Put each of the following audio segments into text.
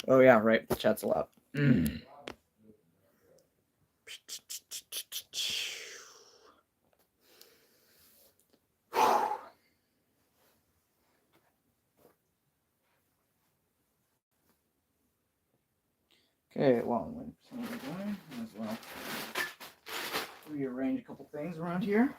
Oh yeah, right. The chat's allowed. Okay, well, when someone's going, as well rearrange a couple things around here.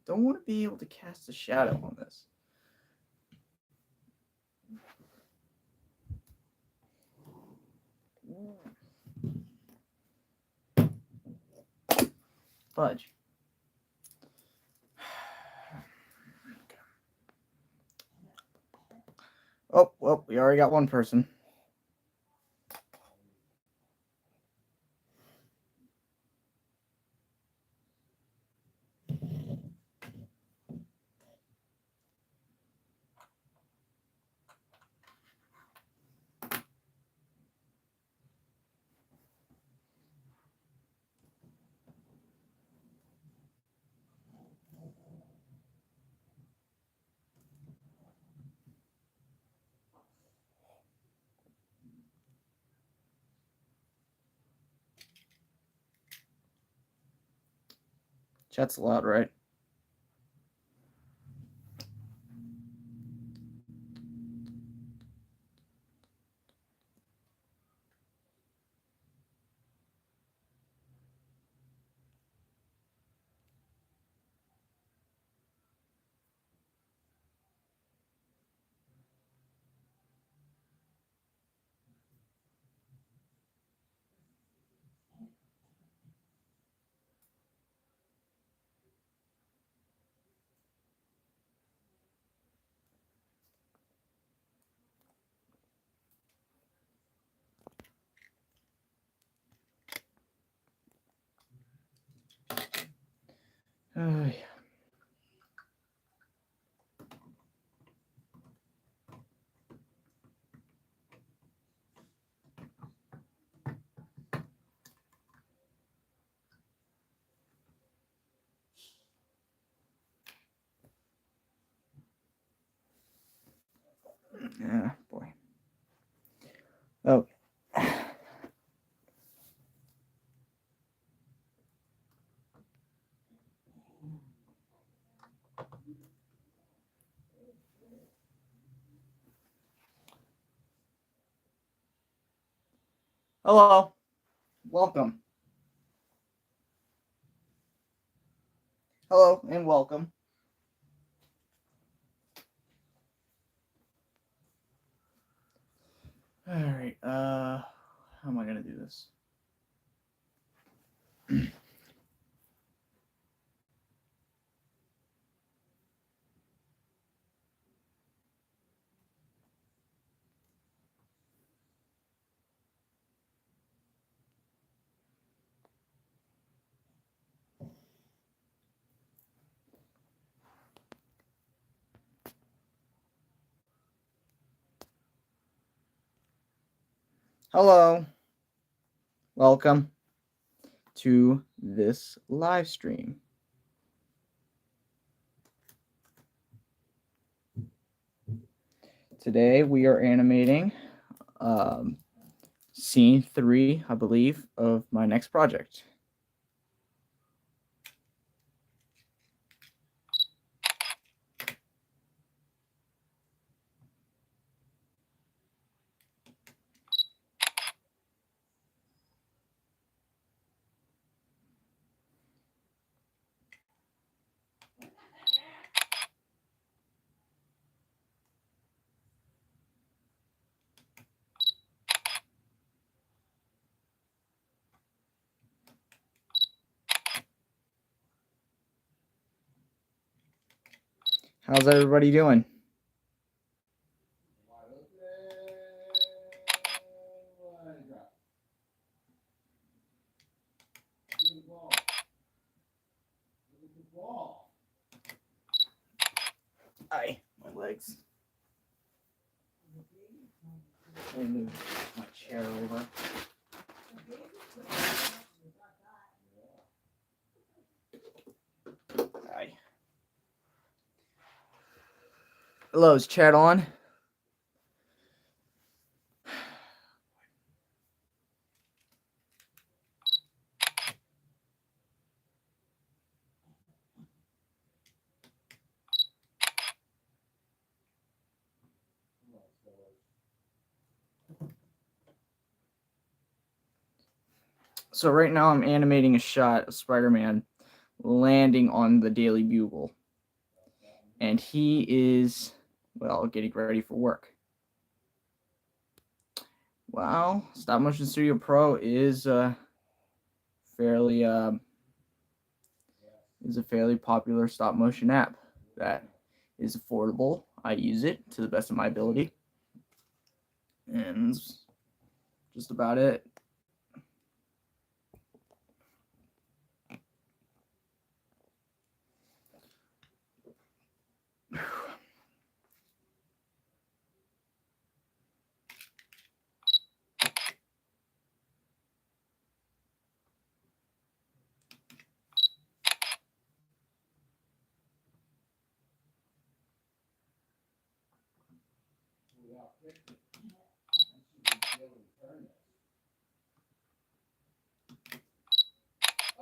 Don't want to be able to cast a shadow on this. Fudge. Oh, well, we already got one person. Chat's allowed, right? Yeah. Yeah, boy. Oh. Hello. Welcome. Hello and welcome. All right. How am I gonna do this? Hello. Welcome to this live stream. Today we are animating scene 3, I believe, of my next project. How's everybody doing? Aye, my legs. Let me move my chair over. Aye. Hello, is chat on? So right now I'm animating a shot of Spider-Man landing on the Daily Bugle. And he is, well, getting ready for work. Well, Stop Motion Studio Pro is fairly is a fairly popular stop motion app that is affordable. I use it to the best of my ability. And that's just about it.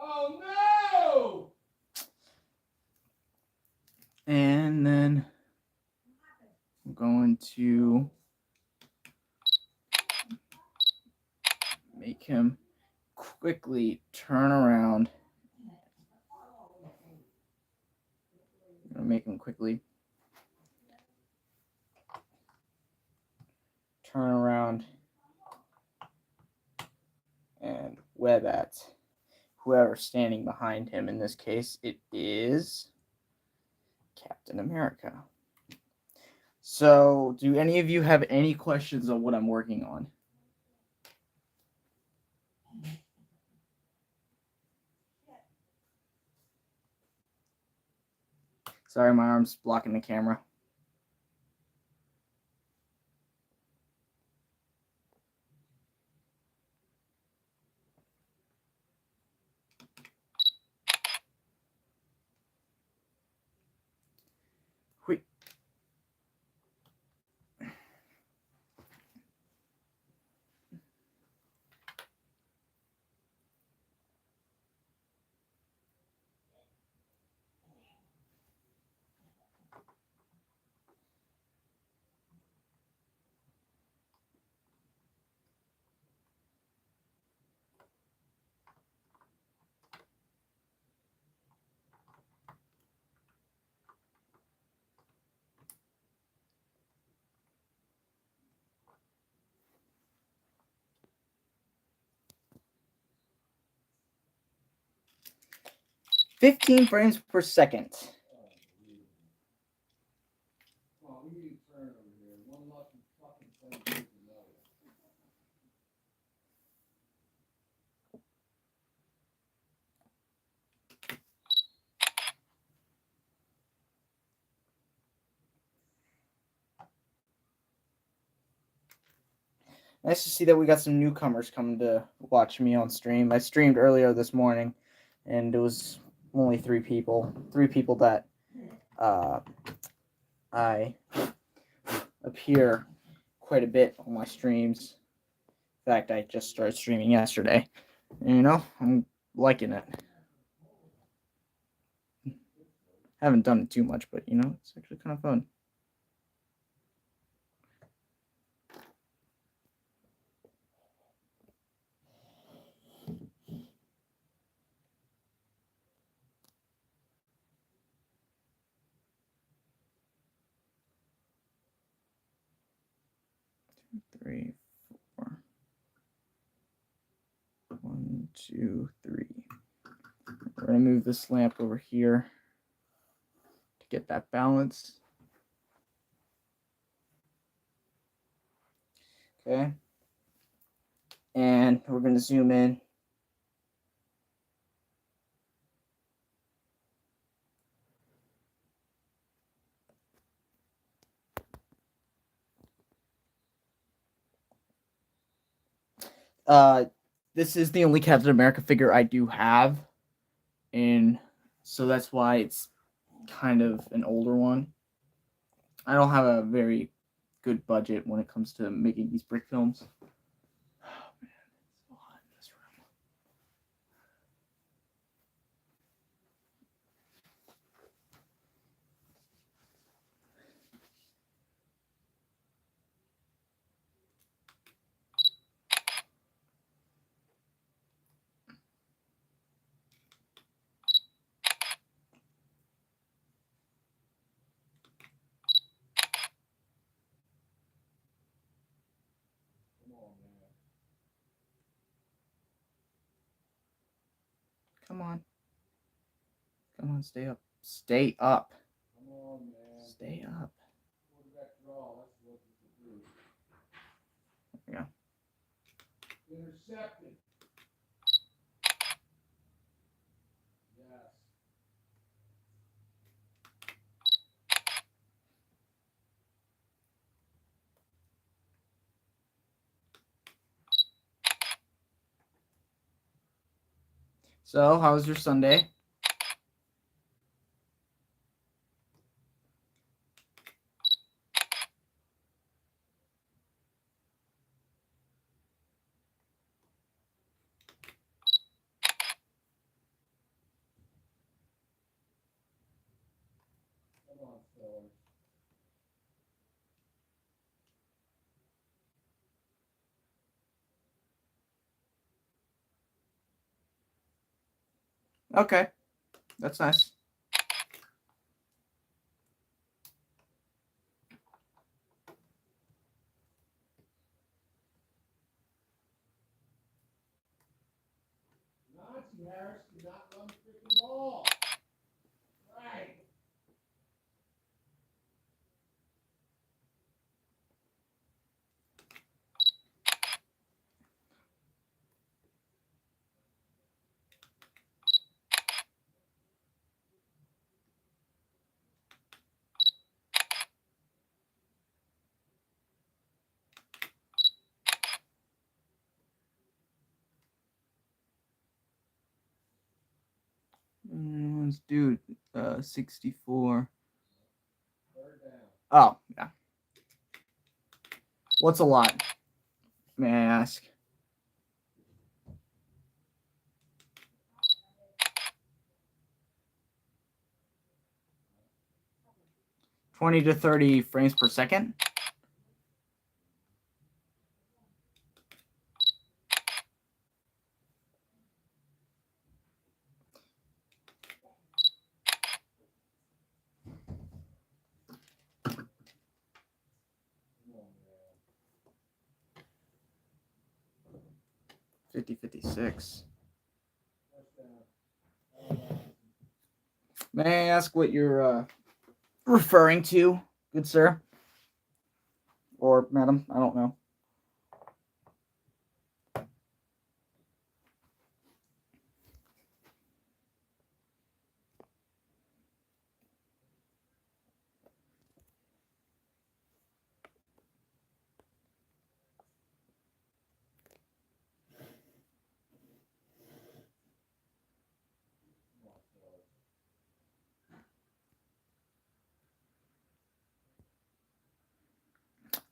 Oh no! And then I'm going to make him quickly turn around. I'm going to make him quickly turn around and web at whoever's standing behind him. In this case, it is Captain America. So, do any of you have any questions on what I'm working on? Sorry, my arm's blocking the camera. Wait. "15 frames per second." Nice to see that we got some newcomers coming to watch me on stream. I streamed earlier this morning, and it was only 3 people. 3 people that I appear quite a bit on my streams. In fact, I just started streaming yesterday. And, you know, I'm liking it. Haven't done it too much, but, you know, it's actually kind of fun. Three, 4. 1, 2, 3. We're going to move this lamp over here to get that balance. Okay. And we're going to zoom in. This is the only Captain America figure I do have, and so that's why it's kind of an older one. I don't have a very good budget when it comes to making these brick films. Oh man, it's so hot in this room. Come on. Come on, stay up. Stay up. Come on, man. Stay up. There we go. Intercepted. Yes. So, how was your Sunday? Come on, fellas. Okay, that's nice. Nancy Harris did not run the freaking ball. Right. Let's do 64. Oh, yeah. What's a lot? May I ask? $20 to $30 frames per second. $50.56. May I ask what you're referring to, good sir? Or madam? I don't know.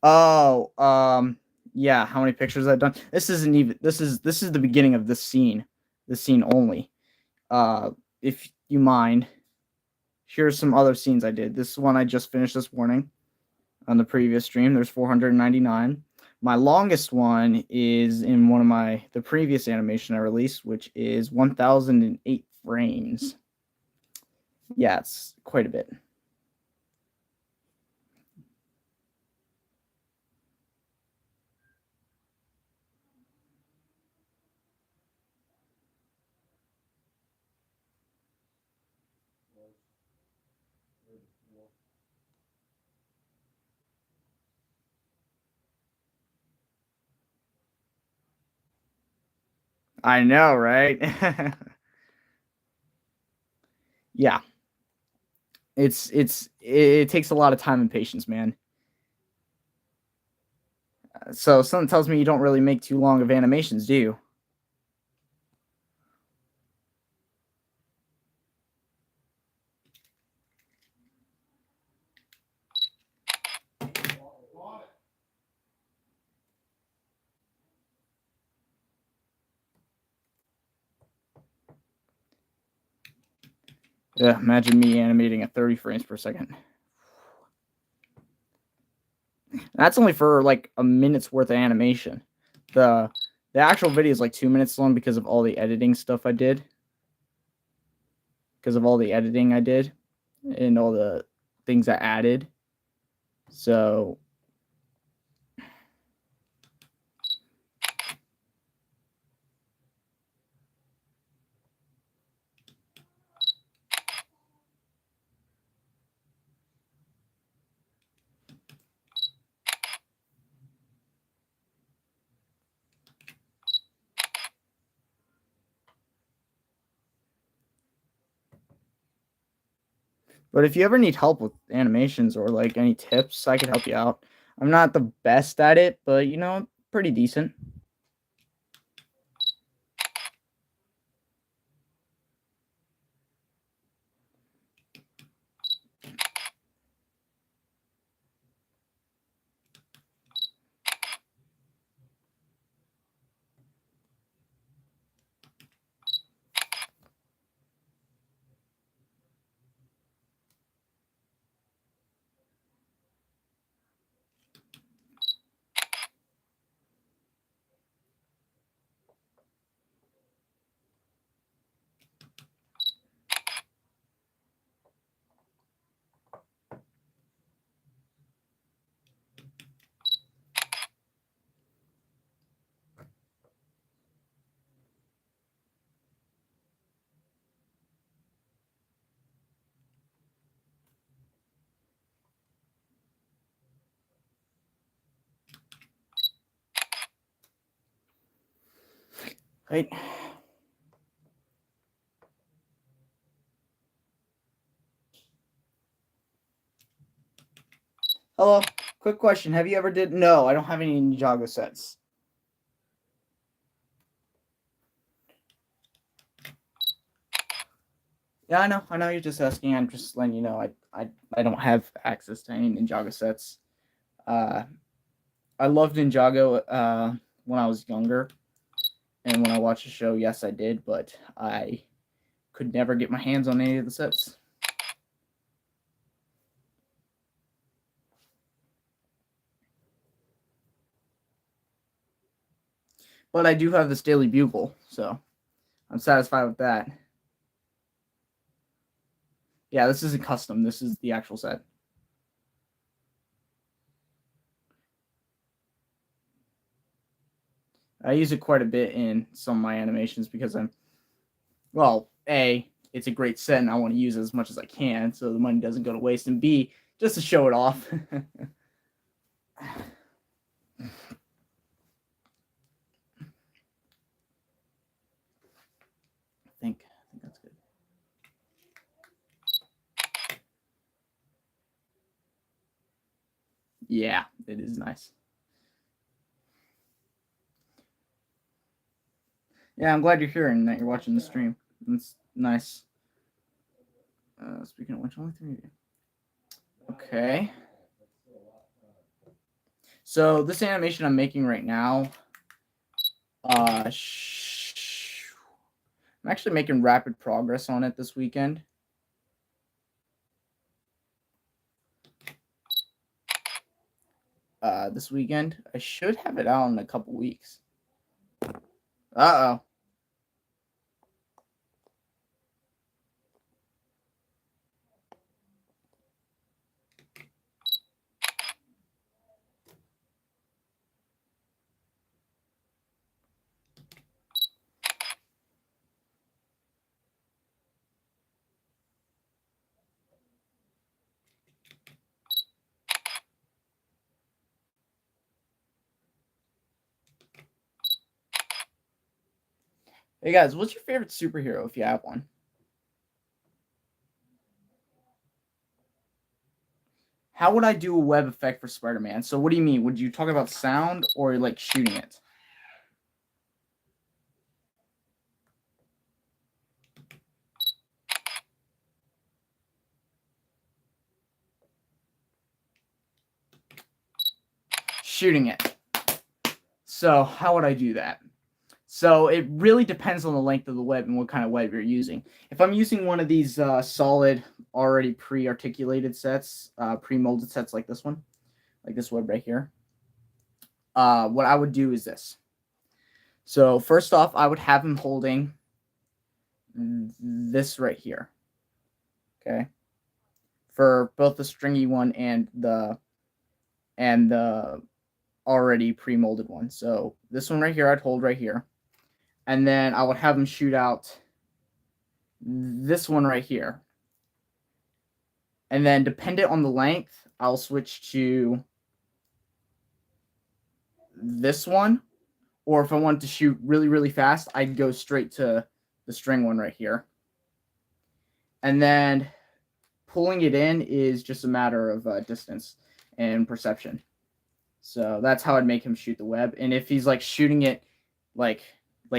Oh, yeah. How many pictures I've done? This isn't even. This is the beginning of this scene. This scene only. If you mind, here's some other scenes I did. This one I just finished this morning on the previous stream. There's 499. My longest one is in one of the previous animation I released, which is 1008 frames. Yeah, it's quite a bit. I know, right? Yeah. It takes a lot of time and patience, man. So something tells me you don't really make too long of animations, do you? Yeah, imagine me animating at 30 frames per second. That's only for like a minute's worth of animation. The actual video is like 2 minutes long because of all the editing stuff I did. Because of all the editing I did and all the things I added. So but if you ever need help with animations or like any tips, I could help you out. I'm not the best at it, but you know, pretty decent. Right? Hello. Quick question. Have you ever did? No, I don't have any Ninjago sets. Yeah, I know. I know you're just asking. I'm just letting you know. I don't have access to any Ninjago sets. I loved Ninjago when I was younger, and when I watched the show, yes, I did. But I could never get my hands on any of the sets. But I do have this Daily Bugle, so I'm satisfied with that. Yeah, this isn't custom. This is the actual set. I use it quite a bit in some of my animations because well, A, it's a great set and I want to use it as much as I can so the money doesn't go to waste, and B, just to show it off. I think that's good. Yeah, it is nice. Yeah, I'm glad you're here and that you're watching the stream. It's nice. Speaking of which, only 3 of you. Okay. So this animation I'm making right now, I'm actually making rapid progress on it this weekend. This weekend, I should have it out in a couple weeks. Uh-oh. Hey guys, what's your favorite superhero if you have one? how would I do a web effect for Spider-Man? So what do you mean? Would you talk about sound or like shooting it? Shooting it. So how would I do that? So it really depends on the length of the web and what kind of web you're using. If I'm using one of these solid, already pre-articulated sets, pre-molded sets like this one, like this web right here, what I would do is this. So first off, I would have him holding this right here, okay, for both the stringy one and the already pre-molded one. So this one right here, I'd hold right here, and then I would have him shoot out this one right here. And then dependent on the length, I'll switch to this one. Or if I want to shoot really, really fast, I'd go straight to the string one right here. And then pulling it in is just a matter of distance and perception. So that's how I'd make him shoot the web. And if he's like shooting it like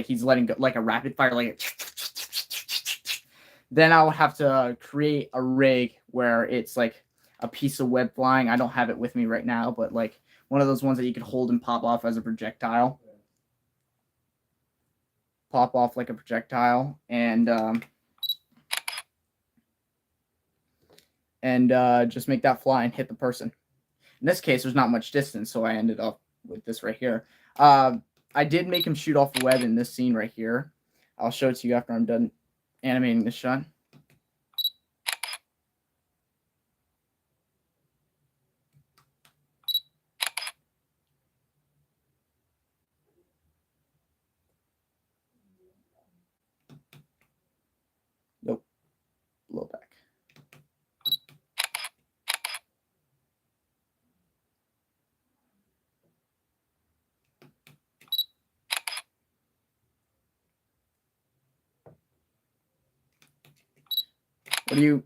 he's letting go, like a rapid fire, like then I would have to create a rig where it's like a piece of web flying. I don't have it with me right now, but like one of those ones that you could hold and pop off as a projectile. Pop off like a projectile, and just make that fly and hit the person. In this case, there's not much distance, so I ended up with this right here. I did make him shoot off the web in this scene right here. I'll show it to you after I'm done animating this shot. Nope. Blow back.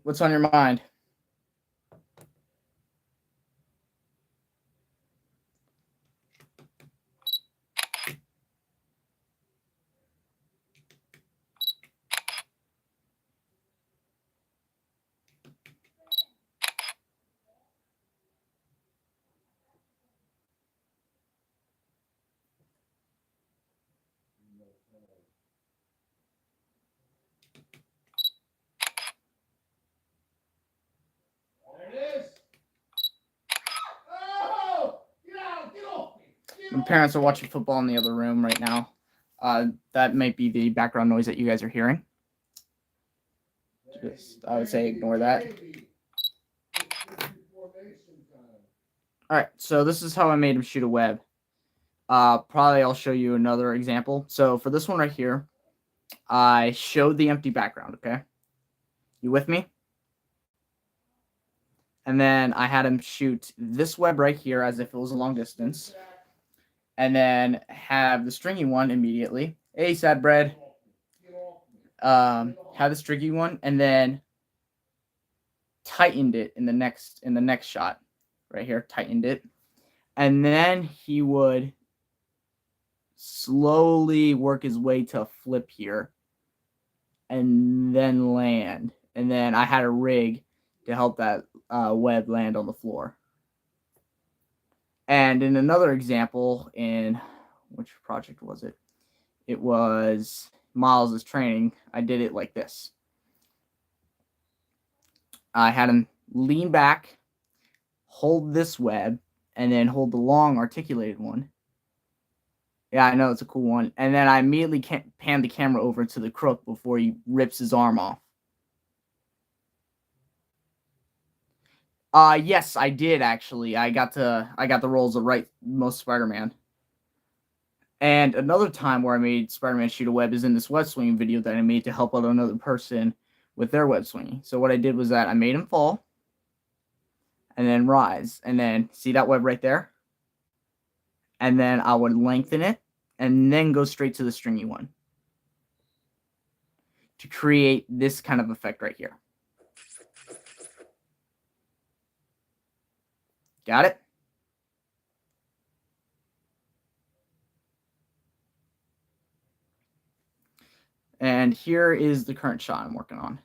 What's on your mind? My parents are watching football in the other room right now. That might be the background noise that you guys are hearing. I would say ignore that. All right, so this is how I made him shoot a web. Probably I'll show you another example. So for this one right here, I showed the empty background, okay? You with me? And then I had him shoot this web right here as if it was a long distance. And then have the stringy one immediately. Hey, sad bread. Have the stringy one, and then tightened it in the next shot. Right here, tightened it. And then he would slowly work his way to a flip here and then land. And then I had a rig to help that web land on the floor. And in another example, in which project was it? It was Miles' training. I did it like this. I had him lean back, hold this web, and then hold the long articulated one. Yeah, I know, it's a cool one. And then I immediately pan the camera over to the crook before he rips his arm off. Yes, I did actually. I got the roles of rightmost Spider-Man. And another time where I made Spider-Man shoot a web is in this web swinging video that I made to help out another person with their web swinging. So what I did was that I made him fall and then rise, and then see that web right there? And then I would lengthen it and then go straight to the stringy one to create this kind of effect right here. Got it? And here is the current shot I'm working on.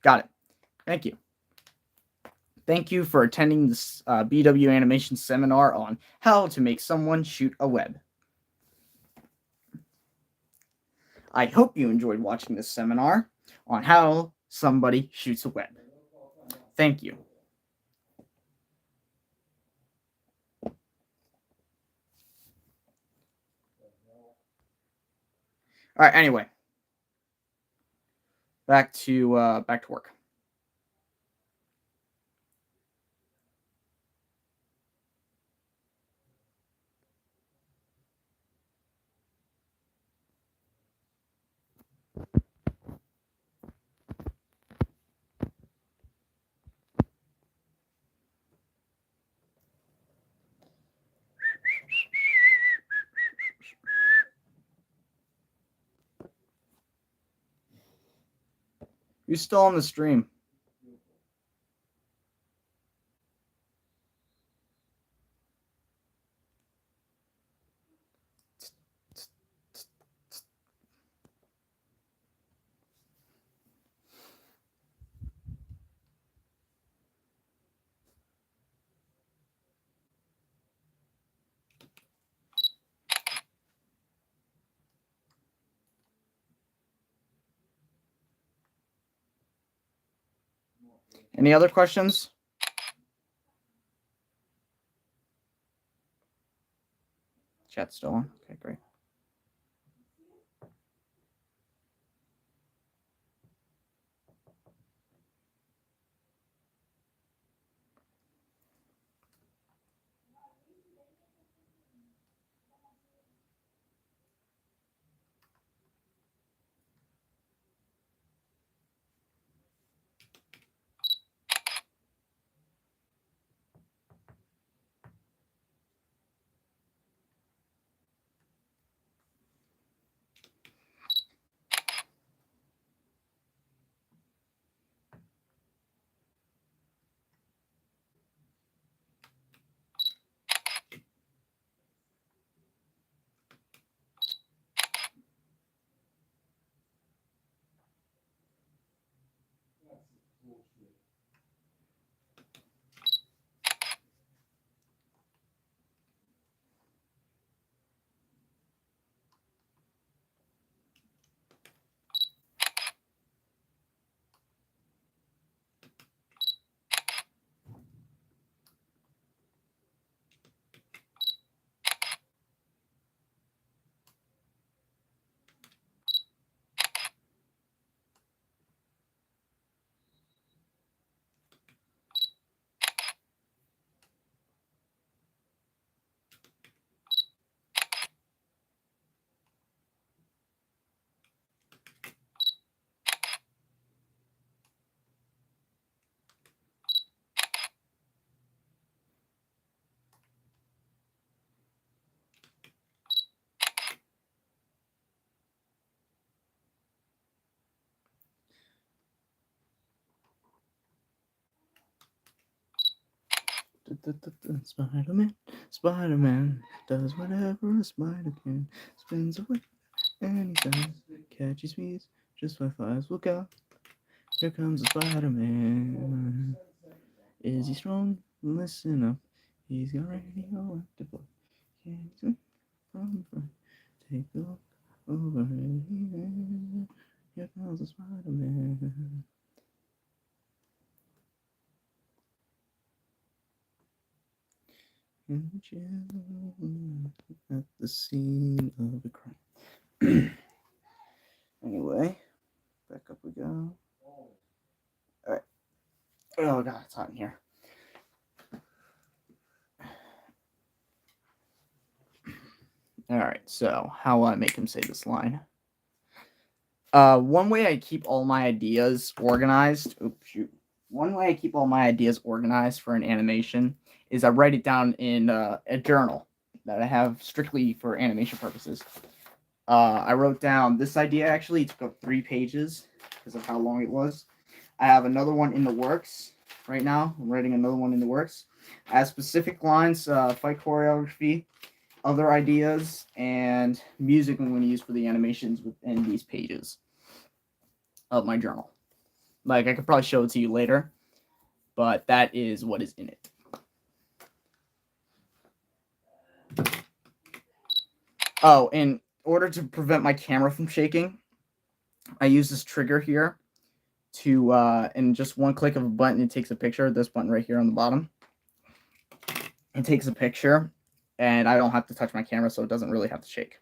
Got it. Thank you. Thank you for attending this BW Animation seminar on how to make someone shoot a web. I hope you enjoyed watching this seminar on how somebody shoots a web. Thank you. All right, anyway. Back to work. You're still on the stream. Any other questions? Chat's still on. Okay, great. Spider-Man, Spider-Man does whatever a spider can. Spins away anytime. Catches bees, just where flies will go. Here comes the Spider-Man. Is he strong? Listen up. He's got radioactive blood. Can he swing from front? Take a look over here. Here comes the Spider-Man. In the chill at the scene of a crime. Anyway, back up we go. All right. Oh god, it's hot in here. All right, so how will I make him say this line? One way I keep all my ideas organized. Oops, shoot. One way I keep all my ideas organized for an animation is I write it down in a journal that I have strictly for animation purposes. I wrote down this idea. Actually, it took up 3 pages because of how long it was. I have another one in the works right now. I'm writing another one in the works. I have specific lines, fight choreography, other ideas, and music I'm going to use for the animations within these pages of my journal. Like, I could probably show it to you later, but that is what is in it. Oh, in order to prevent my camera from shaking, I use this trigger here to, and just one click of a button, it takes a picture. This button right here on the bottom. It takes a picture, and I don't have to touch my camera, so it doesn't really have to shake.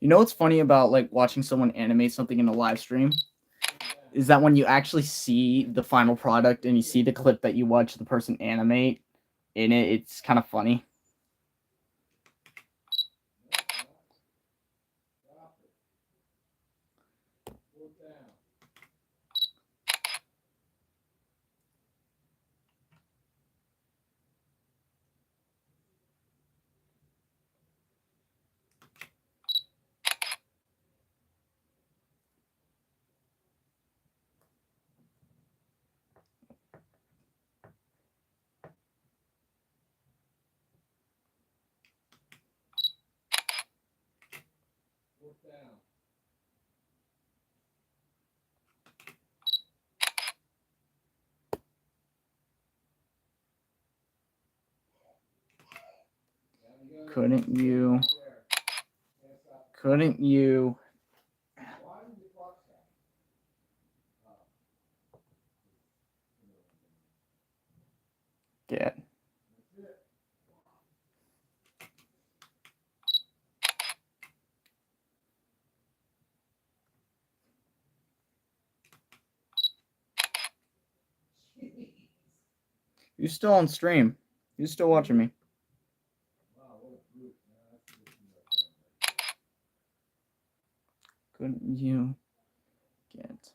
You know what's funny about like watching someone animate something in a live stream? Is that when you actually see the final product and you see the clip that you watch the person animate in it, it's kind of funny. Couldn't you get you still on stream? You still watching me? Couldn't you get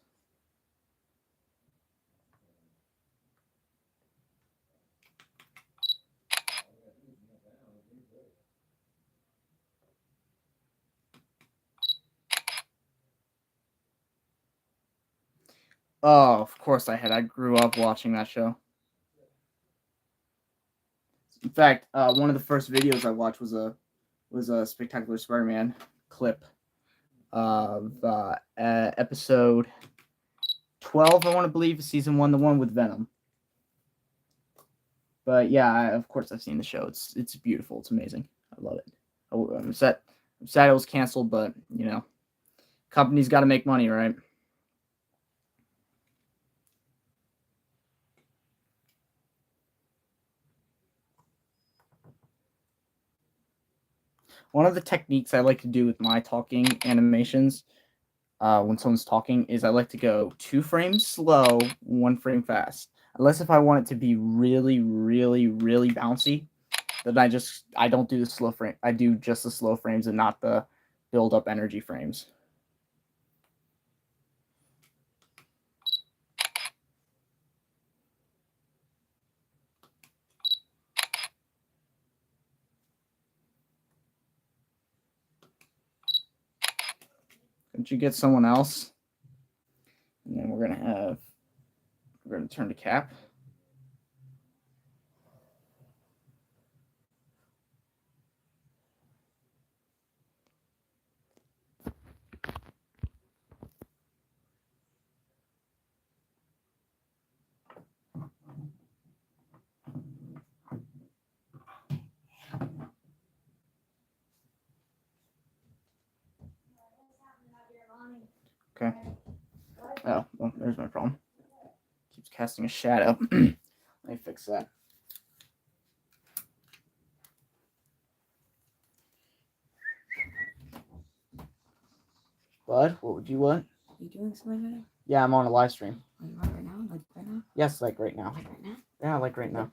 Oh, of course I had. I grew up watching that show. In fact, one of the first videos I watched was a Spectacular Spider-Man clip of episode 12, I want to believe, season 1, the one with Venom. But yeah, of course I've seen the show. It's beautiful. It's amazing. I love it. I'm sad it was canceled, but you know, companies got to make money, right? One of the techniques I like to do with my talking animations, when someone's talking, is I like to go 2 frames slow, 1 frame fast. Unless if I want it to be really, really, really bouncy, then I don't do the slow frame. I do just the slow frames and not the build up energy frames. Couldn't you get someone else? And then we're gonna turn to Cap. Okay. Oh, well, there's my problem. Keeps casting a shadow. Let me fix that. What? What would you want? You doing something right now? Yeah, I'm on a live stream. Are you on right now? Like right now? Yes, like right now. Like right now? Yeah, like right now.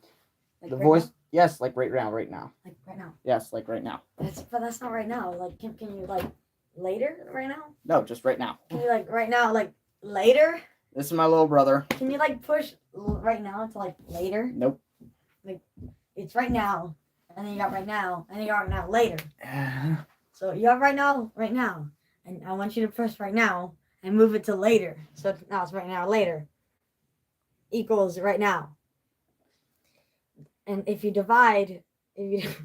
Like The right voice. now? Yes, like right now. Right now. Like right now. Yes, like right now. But that's not right now. Like can you like later right now? No, just right now. Can you like right now like later? This is my little brother. Can you like push right now to like later? Nope. Like it's right now, and then you got right now, and then you got right now later. So you have right now, and I want you to press right now and move it to later. So now it's right now later equals right now. And if you divide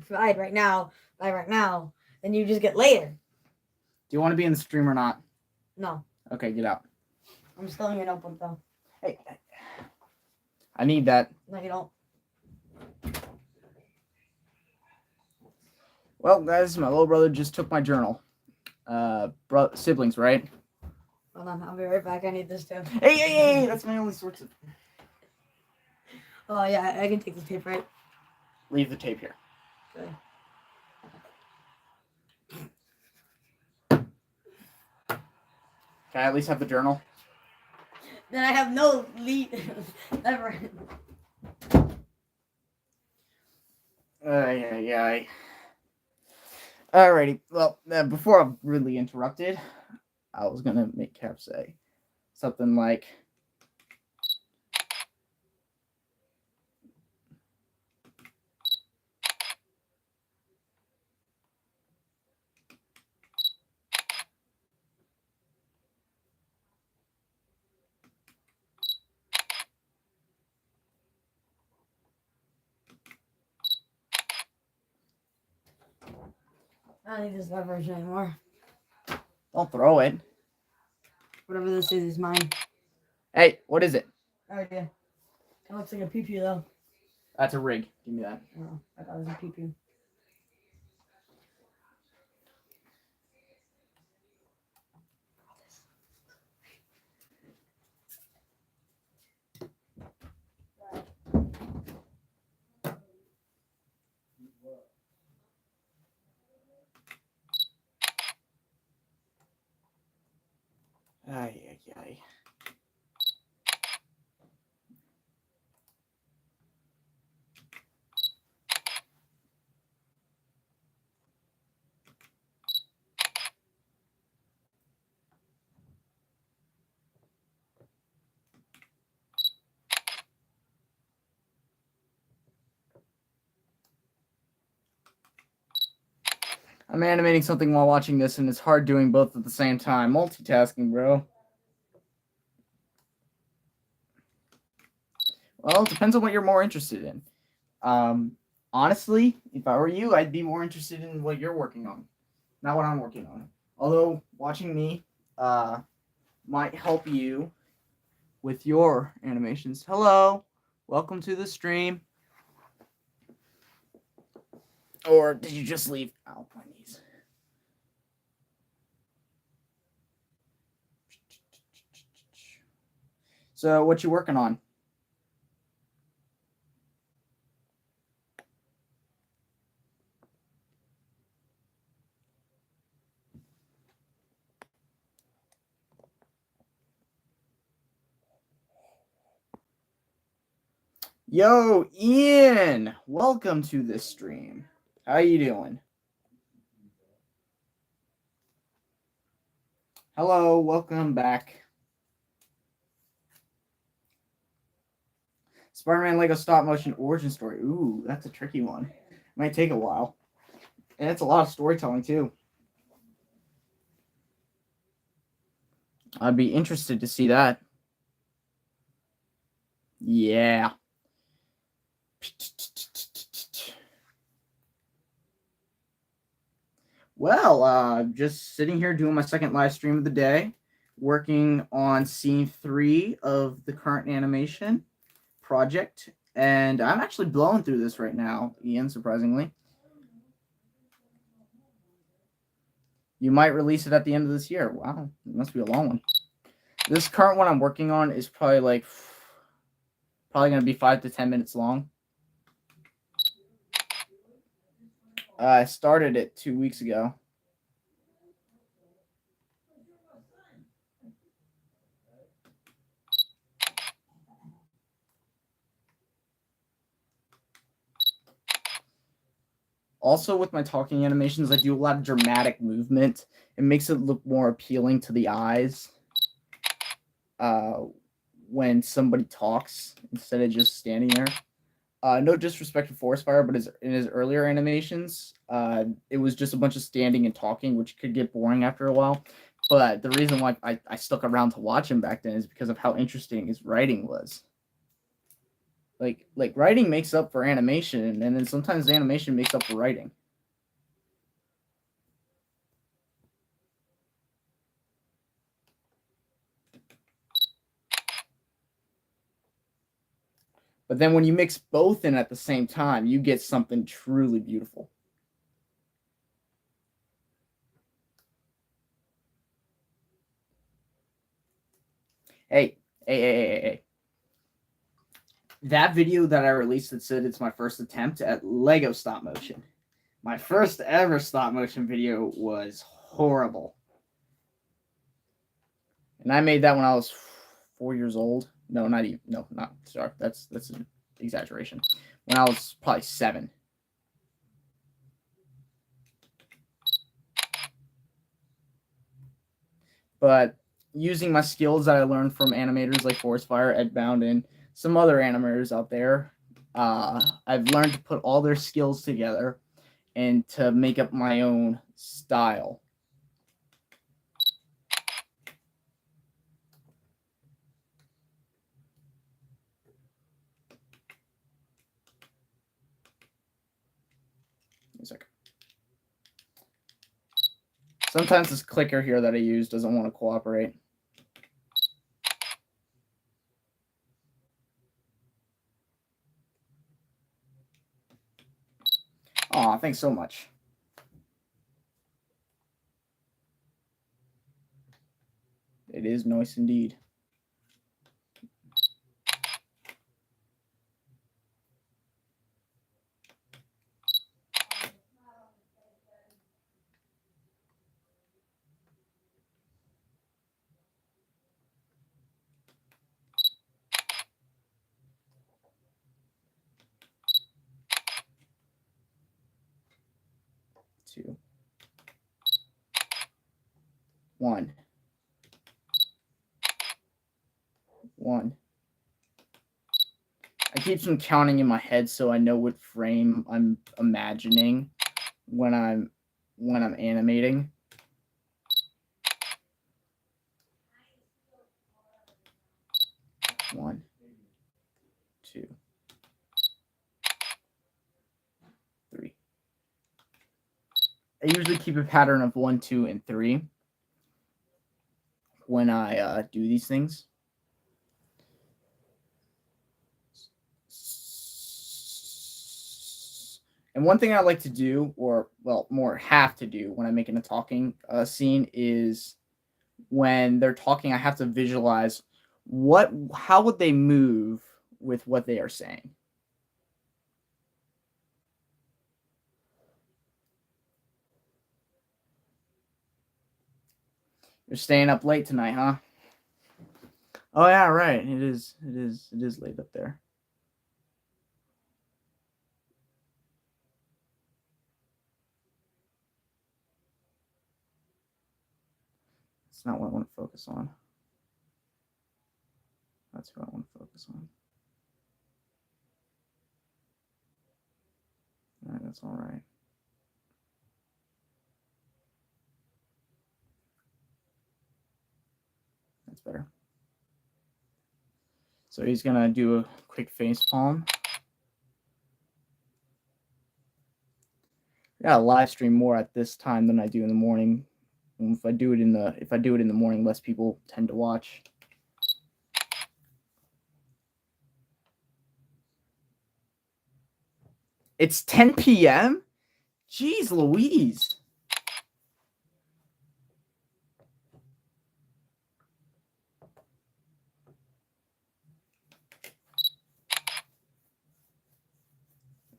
right now by right now, then you just get later. Do you want to be in the stream or not? No. Okay, get out. I'm still in your notebook though. Hey, I need that. No, you don't. Well, guys, my little brother just took my journal. Siblings, right? Hold on, I'll be right back. I need this too. Hey! That's my only source of. Oh yeah, I can take the tape, right? Leave the tape here. Good. Can I at least have the journal? Then I have no lead. Never. Yeah. Alrighty. Well, before I'm really interrupted, I was gonna make Cap say something like, I don't need this web version anymore. "Don't throw it." Whatever this is mine. Hey, what is it? Oh yeah. It looks like a pee-pee though. That's a rig. Give me that. Oh, I thought it was a pee-pee. Ay. I'm animating something while watching this, and it's hard doing both at the same time. Multitasking, bro. Well, it depends on what you're more interested in. Honestly, if I were you, I'd be more interested in what you're working on, not what I'm working on. Although watching me might help you with your animations. Hello, welcome to the stream. Or did you just leave? Ow, my knees. So, what you working on? Yo, Ian, welcome to this stream. How you doing? Hello, welcome back. Spider-Man Lego stop motion origin story. Ooh, that's a tricky one. Might take a while. And it's a lot of storytelling too. I'd be interested to see that. Yeah. Well, just sitting here doing my second live stream of the day, working on scene 3 of the current animation project, and I'm actually blowing through this right now, Ian, surprisingly. You might release it at the end of this year. Wow, it must be a long one. This current one I'm working on is probably going to be 5 to 10 minutes long. I started it 2 weeks ago. Also, with my talking animations, I do a lot of dramatic movement. It makes it look more appealing to the eyes when somebody talks instead of just standing there. No disrespect to Forest Fire, but in his earlier animations, it was just a bunch of standing and talking, which could get boring after a while. But the reason why I stuck around to watch him back then is because of how interesting his writing was. Like writing makes up for animation, and then sometimes the animation makes up for writing. But then when you mix both in at the same time, you get something truly beautiful. Hey. That video that I released that said it's my first attempt at Lego stop motion. My first ever stop motion video was horrible. And I made that when I was 4 years old. No, not even. No, not. Sorry. That's an exaggeration. When I was probably 7. But using my skills that I learned from animators like Forest Fire, Edbound, and some other animators out there, I've learned to put all their skills together and to make up my own style. A second. Sometimes this clicker here that I use doesn't want to cooperate. Aw, thanks so much. It is nice indeed. Two. 1. 1. I keep some counting in my head so I know what frame I'm imagining when I'm animating. One, 2, 3. I usually keep a pattern of 1, 2, and 3 when I do these things. And one thing I like to do, or well, more have to do when I'm making a talking scene is when they're talking, I have to visualize how would they move with what they are saying. You're staying up late tonight, huh? Oh yeah, right. It is late up there. That's not what I want to focus on. That's what I want to focus on. All right, that's all right. That's better. So he's gonna do a quick face palm. I gotta live stream more at this time than I do in the morning. And if I do it in the morning, less people tend to watch. It's 10 p.m. Jeez Louise.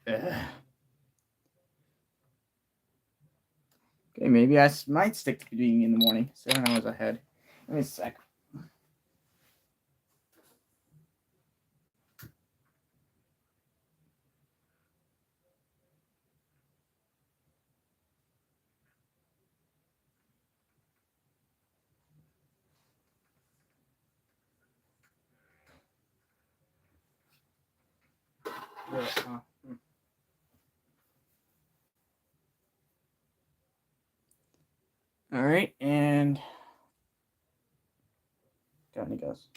Ugh. Okay, maybe I might stick to being in the morning. 7 hours ahead. Give me a sec. All right, and got any guys?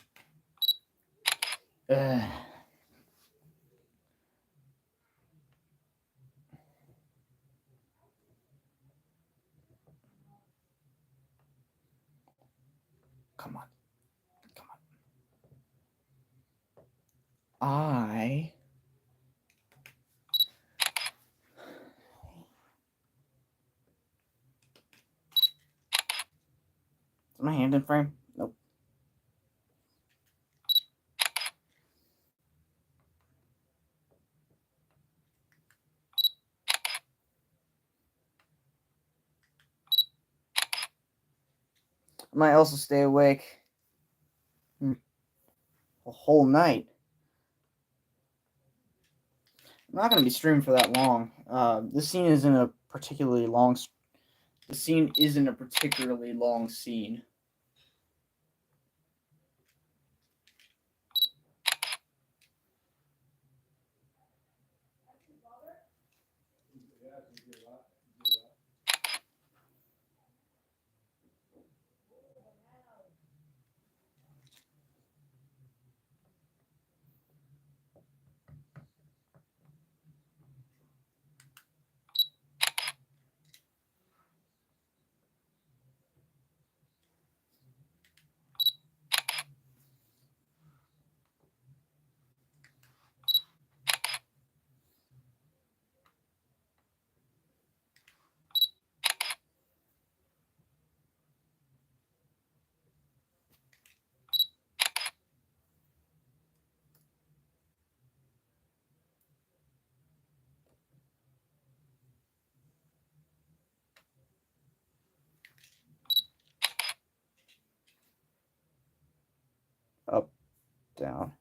Come on. Come on. Is my hand in frame? Nope. I might also stay awake a whole night. I'm not going to be streaming for that long. This scene isn't a particularly long. The scene isn't a particularly long scene. Up, down,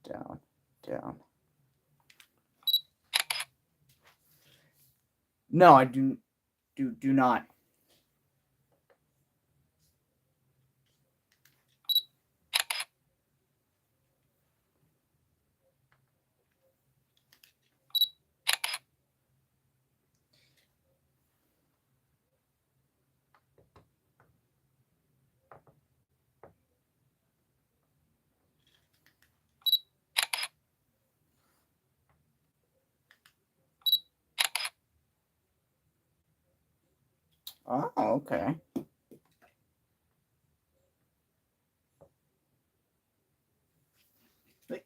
down, down. No, I do not. Oh, okay. Wait.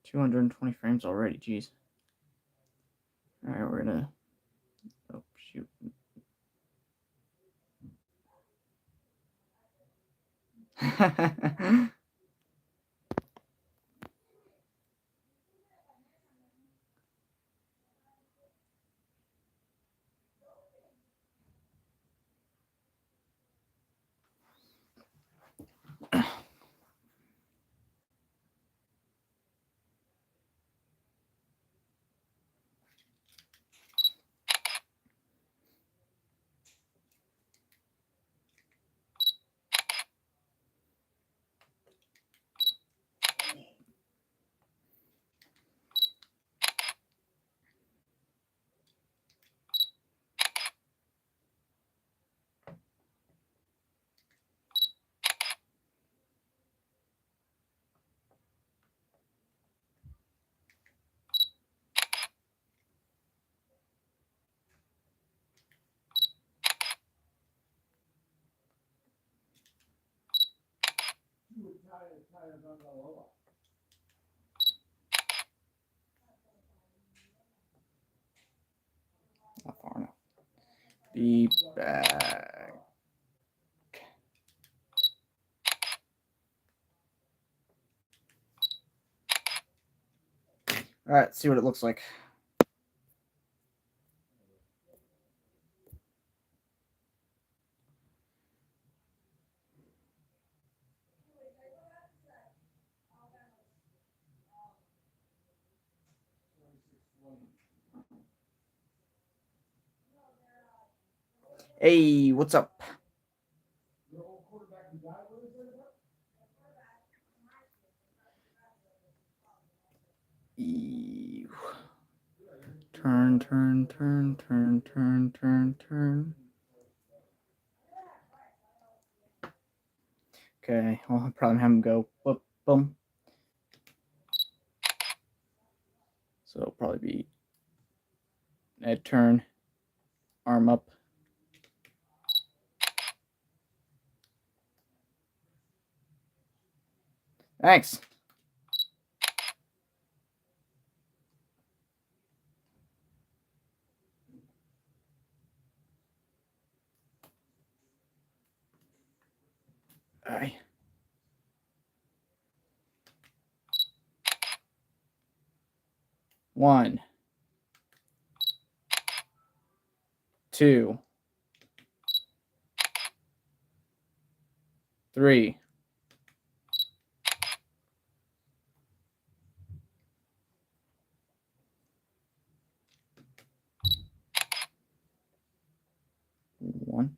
220 frames already. Jeez. All right, we're gonna. Oh shoot. Not far enough. Be back. All right, see what it looks like. Hey, what's up? Ew. Turn, turn, turn, turn, turn, turn, turn. Okay, well, I'll probably have him go boom, boom. So it'll probably be head turn, arm up. Thanks. All right. One, two, three. One.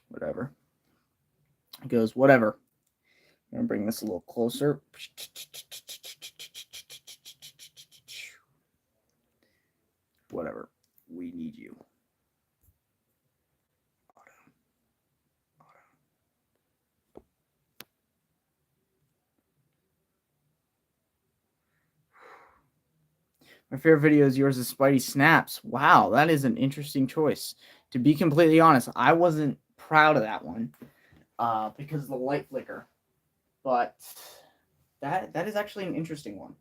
Whatever. It goes, whatever. I'm going to bring this a little closer. Whatever. We need you. My favorite video is yours is Spidey Snaps. Wow, that is an interesting choice. To be completely honest, I wasn't proud of that one because of the light flicker. But that is actually an interesting one.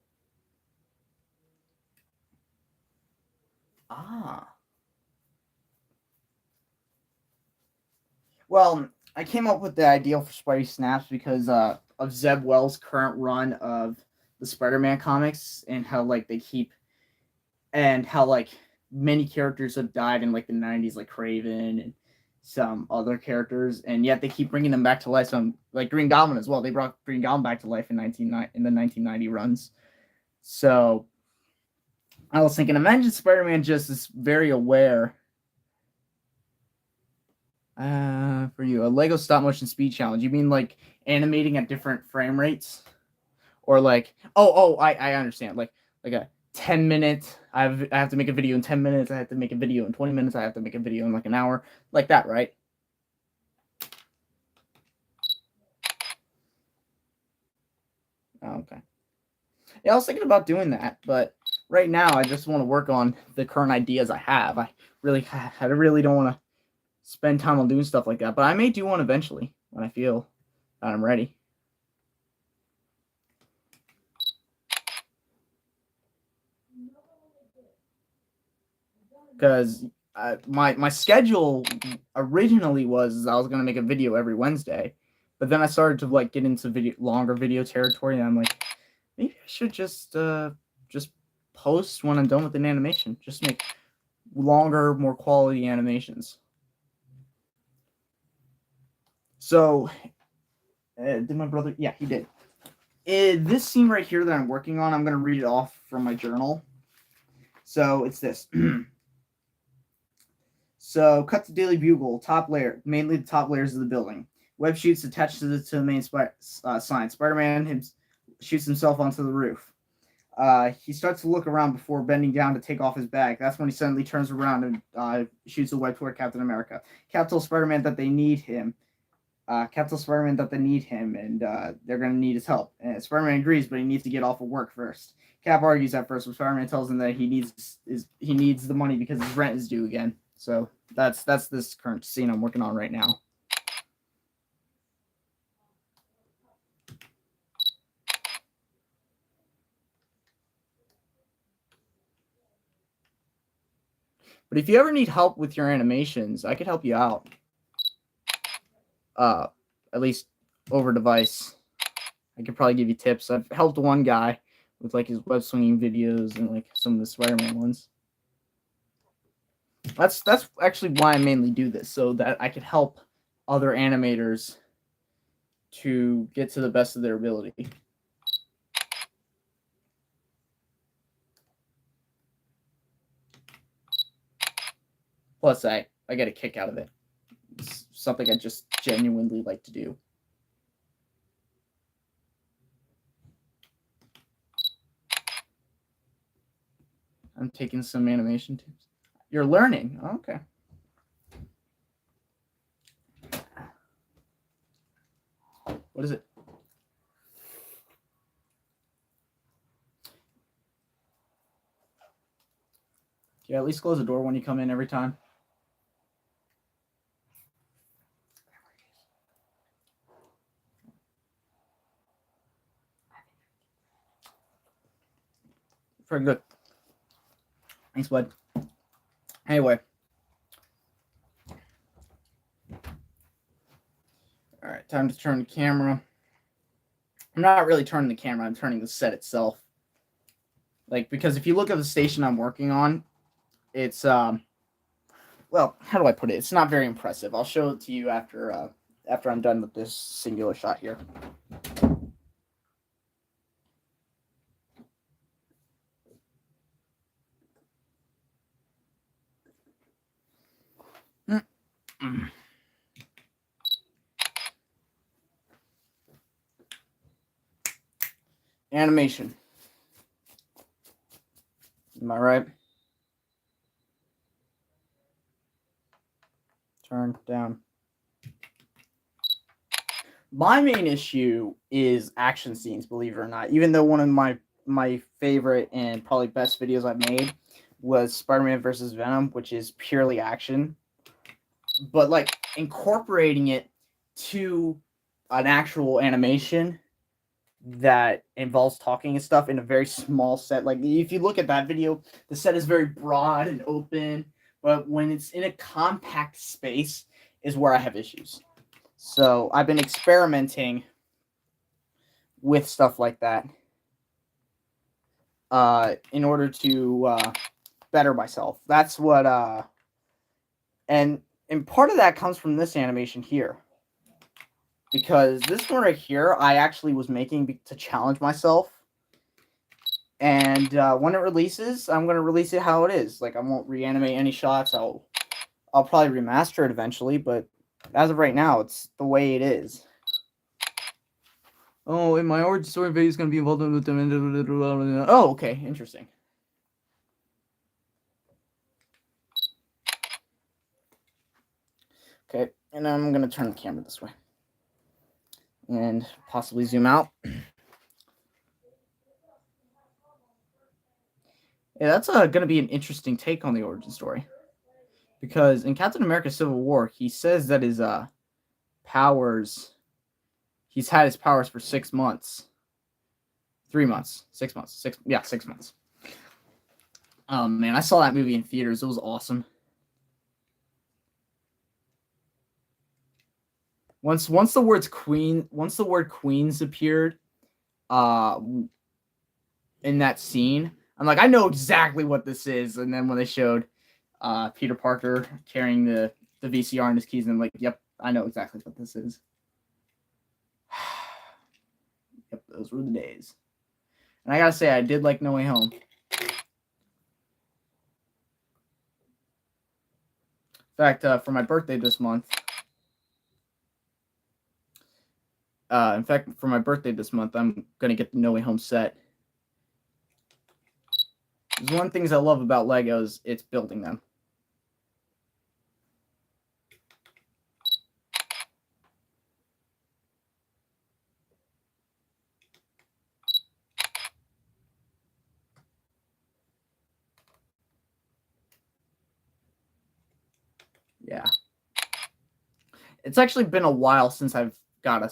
Ah. Well, I came up with the idea for Spidey Snaps because of Zeb Wells' current run of the Spider-Man comics and how like they keep and how like many characters have died in like the 90s, like Craven and some other characters, and yet they keep bringing them back to life. Some like Green Goblin as well. They brought Green Goblin back to life in the 1990 runs. So I was thinking, imagine Spider-Man just is very aware. For you, a Lego stop motion speed challenge. You mean like animating at different frame rates, or like I understand like a 10 minute. I have to make a video in 10 minutes. I have to make a video in 20 minutes. I have to make a video in like an hour, like that, right? Oh, okay. Yeah, I was thinking about doing that, but right now I just want to work on the current ideas I have. I really don't want to spend time on doing stuff like that, but I may do one eventually when I feel that I'm ready. Because my schedule originally was I was gonna make a video every Wednesday, but then I started to like get into longer video territory, and I'm like, maybe I should just post when I'm done with an animation, just make longer, more quality animations. So, did my brother? Yeah, he did. This scene right here that I'm working on, I'm gonna read it off from my journal. So it's this. So, cut to Daily Bugle, top layer, mainly the top layers of the building. Web shoots attached to the main sign. Spider-Man shoots himself onto the roof. He starts to look around before bending down to take off his bag. That's when he suddenly turns around and shoots a web toward Captain America. Cap tells Spider-Man that they need him. And they're going to need his help. And Spider-Man agrees, but he needs to get off of work first. Cap argues at first, but Spider-Man tells him that he needs the money because his rent is due again. So that's this current scene I'm working on right now. But if you ever need help with your animations, I could help you out. At least over device. I could probably give you tips. I've helped one guy with like his web swinging videos and like some of the Spider-Man ones. That's actually why I mainly do this, so that I could help other animators to get to the best of their ability. Plus, I get a kick out of it. It's something I just genuinely like to do. I'm taking some animation tips. You're learning. Oh, okay. What is it? Yeah, at least close the door when you come in every time. Pretty good. Thanks, bud. Anyway. All right, time to turn the camera. I'm not really turning the camera, I'm turning the set itself. Like, because if you look at the station I'm working on, it's, well, how do I put it? It's not very impressive. I'll show it to you after I'm done with this singular shot here. Animation. Am I right? Turn down. My main issue is action scenes, believe it or not. Even though one of my favorite and probably best videos I've made was Spider-Man versus Venom, which is purely action. But like incorporating it to an actual animation that involves talking and stuff in a very small set. Like if you look at that video, the set is very broad and open, but when it's in a compact space is where I have issues. So I've been experimenting with stuff like that in order to better myself. That's what and part of that comes from this animation here. Because this one right here, I actually was making to challenge myself. And when it releases, I'm going to release it how it is. Like, I won't reanimate any shots. I'll probably remaster it eventually, but as of right now, it's the way it is. Oh, in my origin story video is going to be involved with them. Oh, okay. Interesting. Okay, and I'm going to turn the camera this way. And possibly zoom out. Yeah, that's going to be an interesting take on the origin story. Because in Captain America Civil War, he says that his powers, he's had his powers for 6 months. 3 months. 6 months. 6 months. Man, I saw that movie in theaters. It was awesome. Once the word Queens appeared in that scene, I'm like, I know exactly what this is. And then when they showed Peter Parker carrying the VCR and his keys, and I'm like, yep, I know exactly what this is. Yep, those were the days. And I gotta say, I did like No Way Home. In fact, for my birthday this month, I'm gonna get the No Way Home set. There's one of the things I love about Legos, it's building them. Yeah. It's actually been a while since I've got a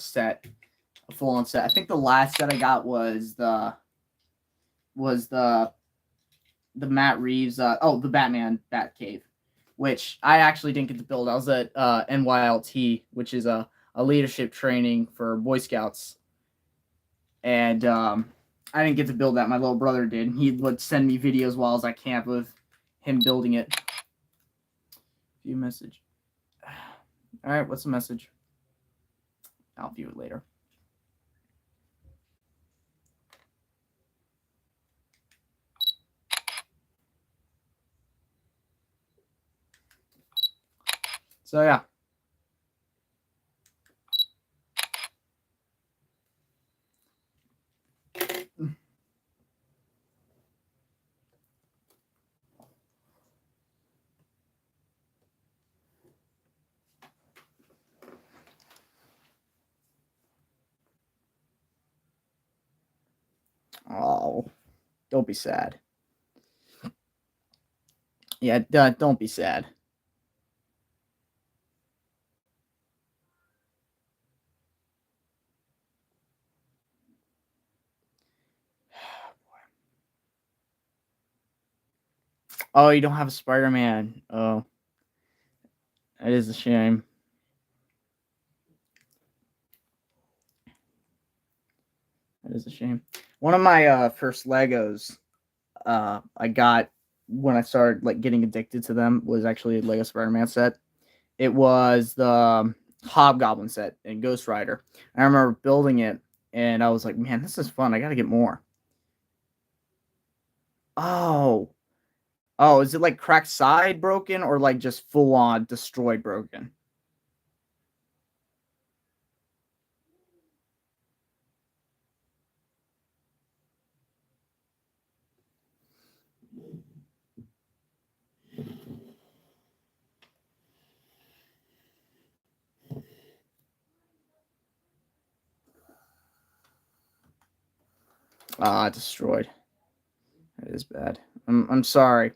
full-on set. I think the last set I got was the Matt Reeves, the Batman Batcave, which I actually didn't get to build. I was at NYLT, which is a leadership training for Boy Scouts. And I didn't get to build that. My little brother did. He would send me videos while I was at camp of him building it. View message. All right, what's the message? I'll view it later. So yeah. Oh, don't be sad. Yeah, don't be sad. Oh, you don't have a Spider-Man. Oh, that is a shame. That is a shame. One of my first Legos I got when I started like getting addicted to them was actually a Lego Spider-Man set. It was the Hobgoblin set in Ghost Rider. I remember building it and I was like, man, this is fun. I got to get more. Oh, oh, is it like cracked side broken or like just full on destroyed broken? Ah, destroyed. That is bad. I'm sorry.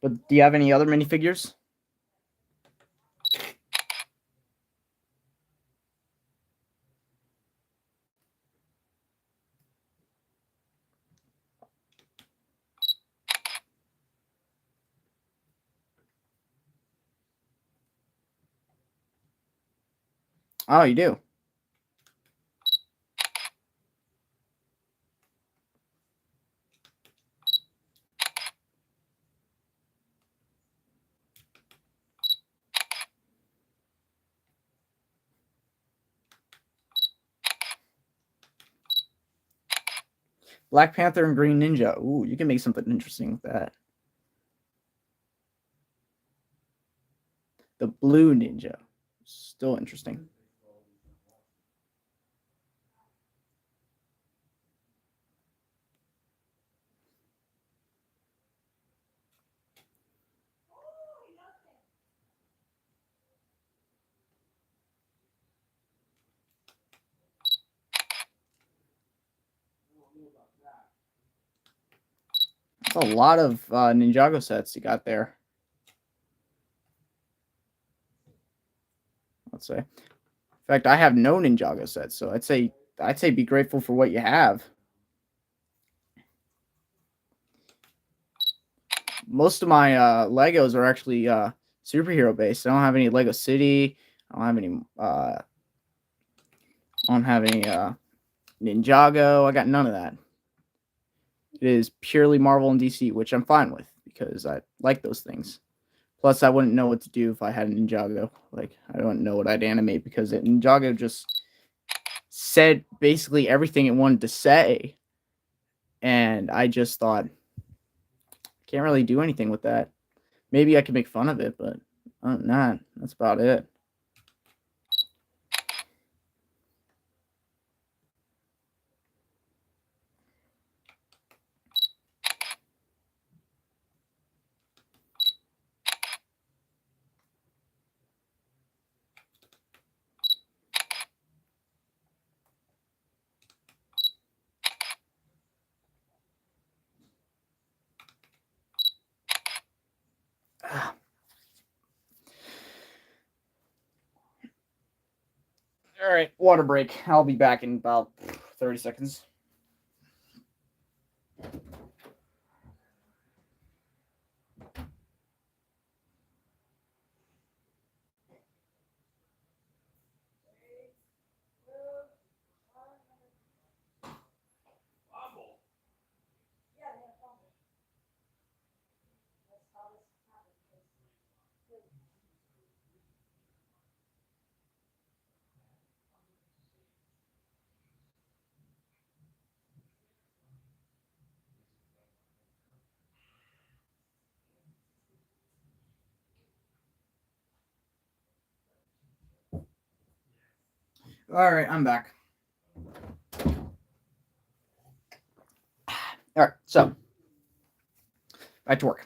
But do you have any other minifigures? Oh, you do. Black Panther and Green Ninja. Ooh, you can make something interesting with that. The Blue Ninja. Still interesting. That's a lot of Ninjago sets you got there. Let's say. In fact, I have no Ninjago sets, so I'd say be grateful for what you have. Most of my Legos are actually superhero based. I don't have any Lego City. I don't have any. I don't have any Ninjago. I got none of that. It is purely Marvel and DC, which I'm fine with because I like those things. Plus, I wouldn't know what to do if I had a Ninjago. Like, I don't know what I'd animate because Ninjago just said basically everything it wanted to say. And I just thought, can't really do anything with that. Maybe I could make fun of it, but other than that, that's about it. All right, water break. I'll be back in about 30 seconds. All right, I'm back. All right, so back to work.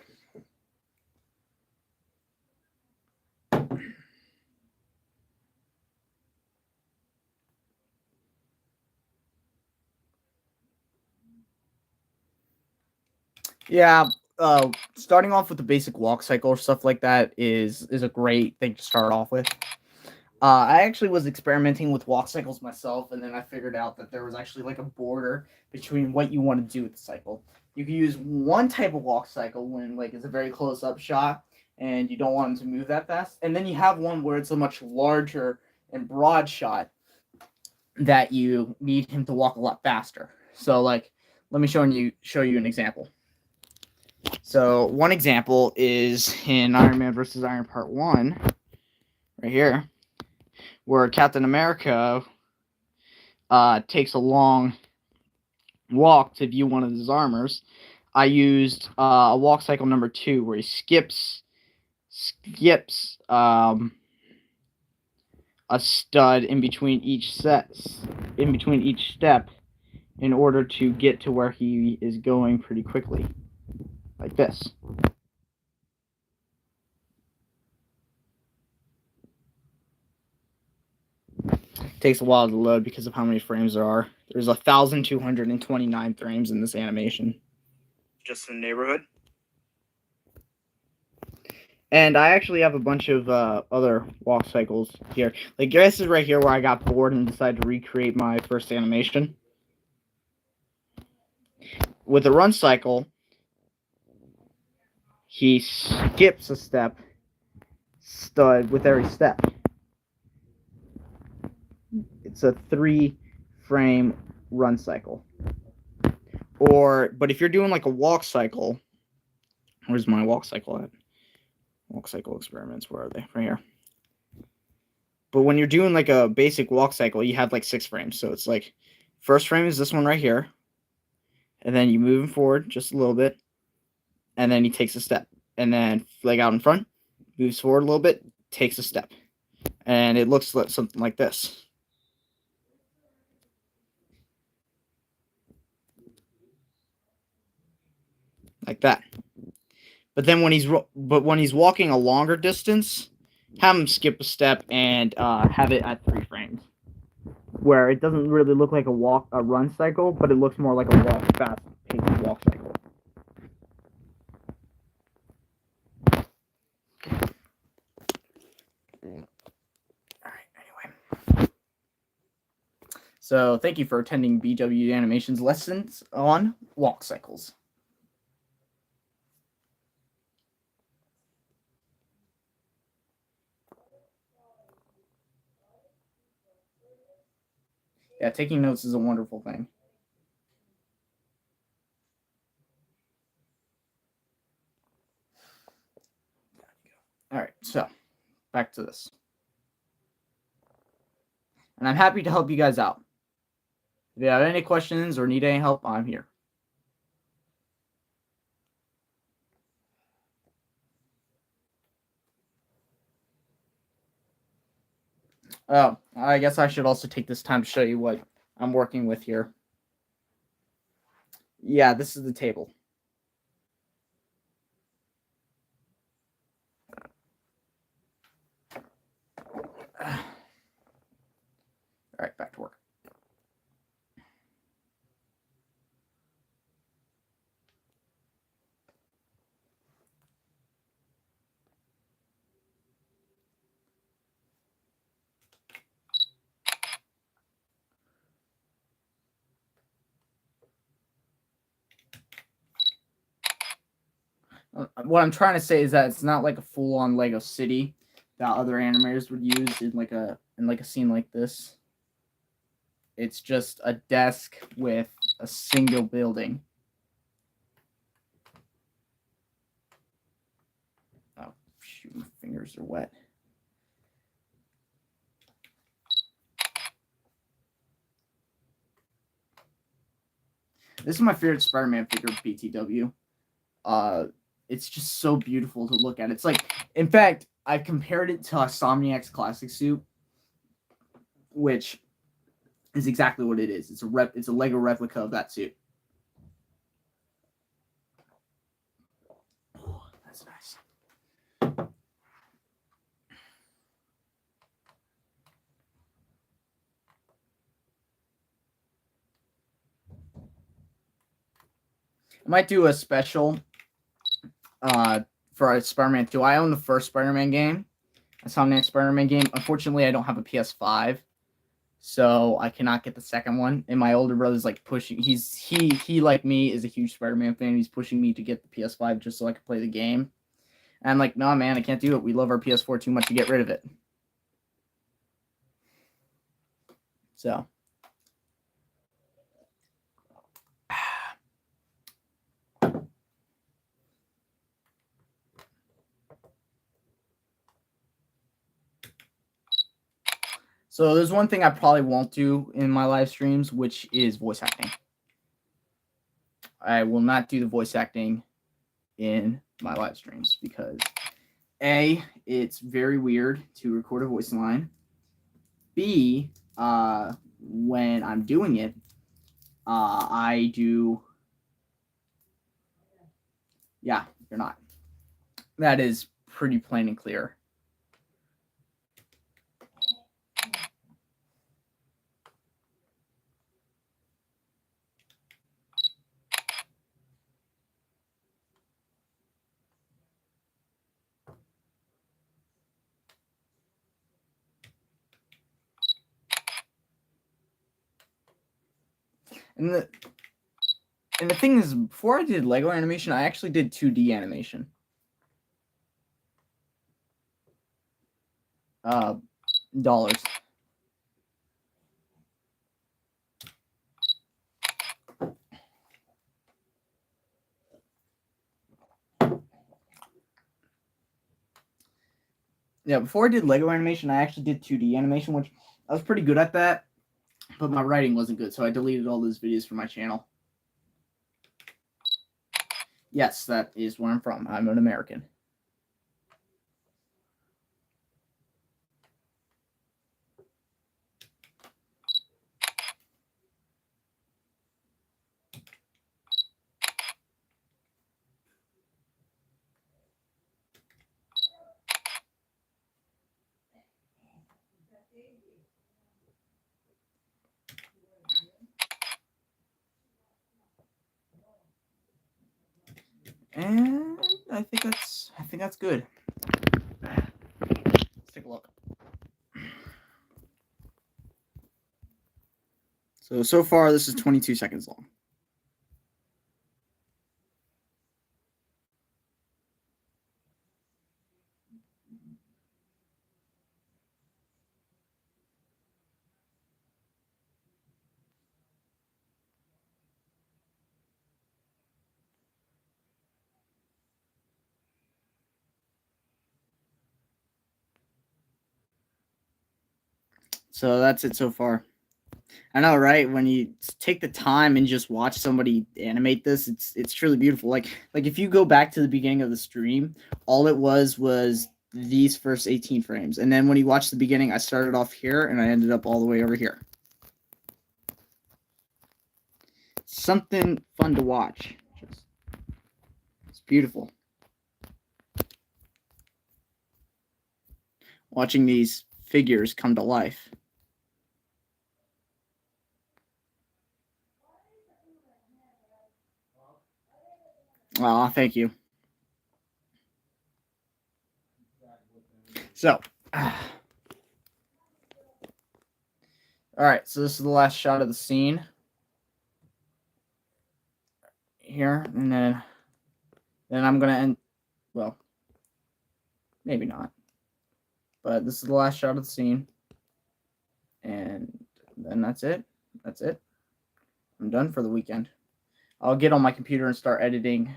Yeah, starting off with the basic walk cycle or stuff like that is a great thing to start off with. I actually was experimenting with walk cycles myself, and then I figured out that there was actually like a border between what you want to do with the cycle. You can use one type of walk cycle when like it's a very close up shot and you don't want him to move that fast, and then you have one where it's a much larger and broad shot that you need him to walk a lot faster. So like, let me show you an example. So one example is in Iron Man versus Iron Part 1, right here, where Captain America takes a long walk to view one of his armors. I used a walk cycle number 2 where he skips a stud in between each step in order to get to where he is going pretty quickly, like this. Takes a while to load because of how many frames there are. There's 1,229 frames in this animation. Just in the neighborhood. And I actually have a bunch of other walk cycles here. Like this is right here where I got bored and decided to recreate my first animation. With the run cycle, he skips a stud with every step. It's a 3-frame run cycle. But if you're doing like a walk cycle, where's my walk cycle at? Walk cycle experiments, where are they? Right here. But when you're doing like a basic walk cycle, you have like 6 frames. So it's like, first frame is this one right here. And then you move him forward just a little bit. And then he takes a step. And then like out in front, moves forward a little bit, takes a step. And it looks like something like this. Like that. But then when he's walking a longer distance, have him skip a step and have it at 3 frames, where it doesn't really look like a run cycle, but it looks more like a fast-paced walk cycle. All right. Anyway, so thank you for attending BW Animation's lessons on walk cycles. Yeah, taking notes is a wonderful thing. All right, so back to this. And I'm happy to help you guys out. If you have any questions or need any help, I'm here. Oh, I guess I should also take this time to show you what I'm working with here. Yeah, this is the table. All right, back to work. What I'm trying to say is that it's not like a full-on Lego city that other animators would use in like a scene like this. It's just a desk with a single building. Oh shoot, my fingers are wet. This is my favorite Spider-Man figure, BTW. It's just so beautiful to look at. It's like, in fact, I compared it to a Insomniac's classic suit, which is exactly what it is. It's a Lego replica of that suit. Oh, that's nice. I might do a special for Spider-Man 2. I own the first Spider-Man game. A Sonic Spider-Man game. Unfortunately, I don't have a PS5, so I cannot get the second one. And my older brother's like pushing. He like me is a huge Spider-Man fan. He's pushing me to get the PS5 just so I can play the game. And I'm like, no, man, I can't do it. We love our PS4 too much to get rid of it. So. So there's one thing I probably won't do in my live streams, which is voice acting. I will not do the voice acting in my live streams because A, it's very weird to record a voice line. B, when I'm doing it, I do. Yeah, you're not. That is pretty plain and clear. And the thing is, before I did Lego animation, I actually did 2D animation. Dollars. Yeah, before I did Lego animation, I actually did 2D animation, which I was pretty good at that, but my writing wasn't good, so I deleted all those videos from my channel. Yes, that is where I'm from. I'm an American. And I think that's good. Let's take a look. So far this is 22 seconds long. So that's it so far. I know, right? When you take the time and just watch somebody animate this, it's truly beautiful. Like if you go back to the beginning of the stream, all it was these first 18 frames. And then when you watch the beginning, I started off here and I ended up all the way over here. Something fun to watch. It's beautiful. Watching these figures come to life. Oh, thank you. So, all right. So this is the last shot of the scene here, and then I'm gonna end. Well, maybe not. But this is the last shot of the scene, and then that's it. That's it. I'm done for the weekend. I'll get on my computer and start editing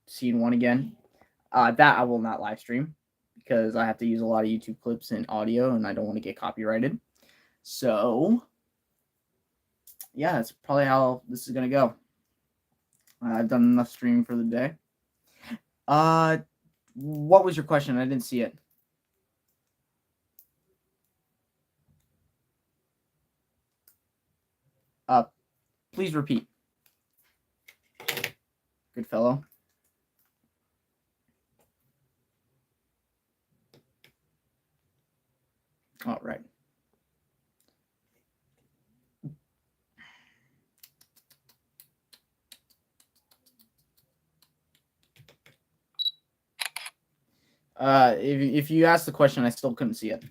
scene 1 again. That I will not live stream because I have to use a lot of YouTube clips and audio, and I don't want to get copyrighted. So, yeah, that's probably how this is gonna go. I've done enough streaming for the day. What was your question? I didn't see it. Please repeat. Good fellow. All right. If you asked the question, I still couldn't see it.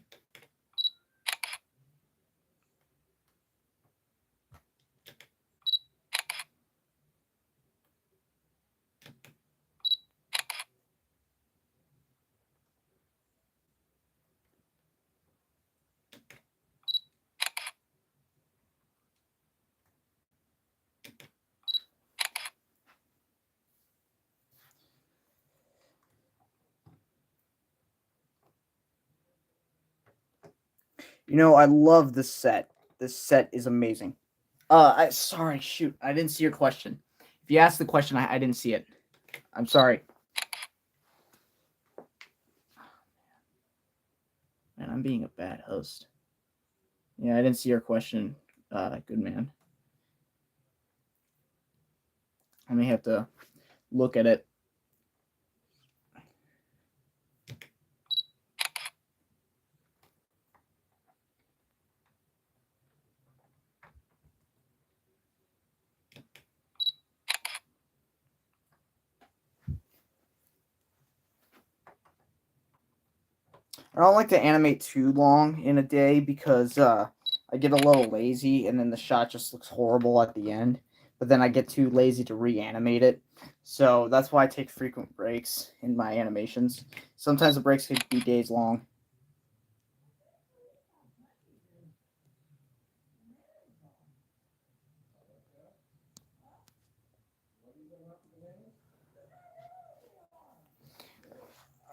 You know, I love this set. This set is amazing. Sorry, shoot, I didn't see your question. If you asked the question, I didn't see it. I'm sorry. Man, I'm being a bad host. Yeah, I didn't see your question. Good man. I may have to look at it. I don't like to animate too long in a day because I get a little lazy and then the shot just looks horrible at the end. But then I get too lazy to reanimate it. So that's why I take frequent breaks in my animations. Sometimes the breaks could be days long.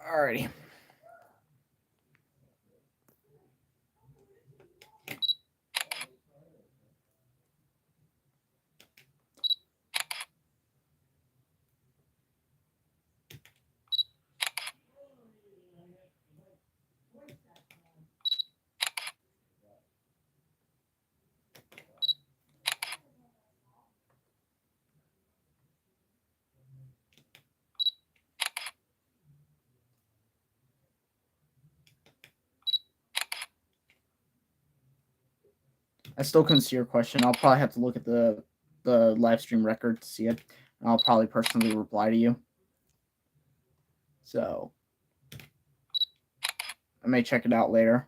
Alrighty. I still couldn't see your question. I'll probably have to look at the live stream record to see it. And I'll probably personally reply to you. So I may check it out later.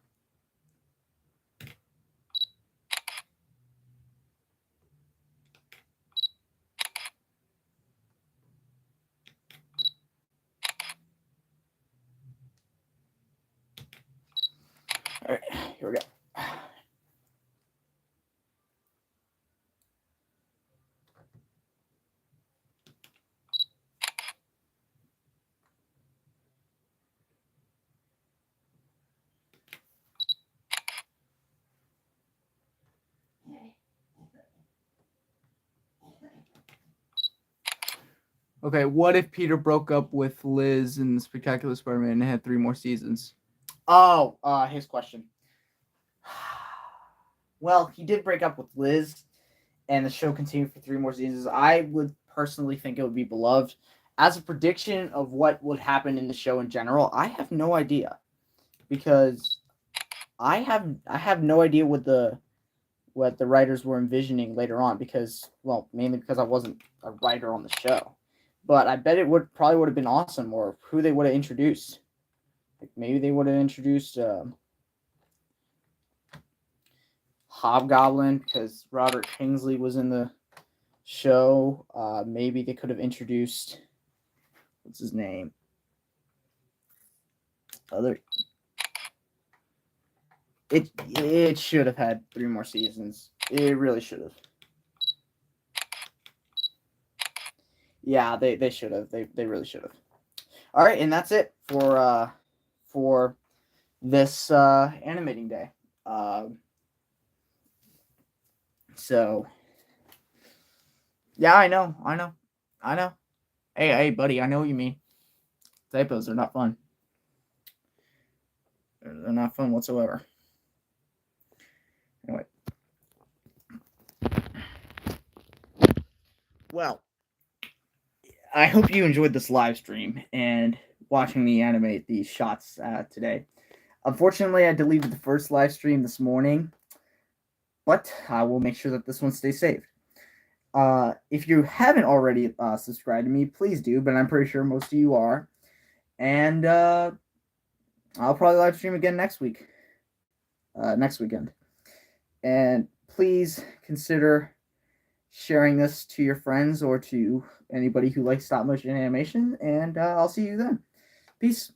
All right, here we go. Okay, what if Peter broke up with Liz in the Spectacular Spider-Man and had 3 more seasons? Oh, his question. Well, he did break up with Liz, and the show continued for 3 more seasons. I would personally think it would be beloved. As a prediction of what would happen in the show in general, I have no idea, because I have no idea what the writers were envisioning later on, because, well, mainly because I wasn't a writer on the show. But I bet it probably would have been awesome, or who they would have introduced. Like maybe they would have introduced Hobgoblin, because Robert Kingsley was in the show. Maybe they could have introduced, what's his name? It should have had 3 more seasons. It really should have. Yeah, they should have. They really should have. All right, and that's it for this animating day. So yeah, I know. Hey, buddy, I know what you mean. Typos are not fun. They're not fun whatsoever. Anyway. Well, I hope you enjoyed this live stream and watching me animate these shots today. Unfortunately, I deleted the first live stream this morning, but I will make sure that this one stays saved. If you haven't already subscribed to me, please do, but I'm pretty sure most of you are. And I'll probably live stream again next week, next weekend. And please consider sharing this to your friends or to anybody who likes stop motion animation. And I'll see you then. Peace.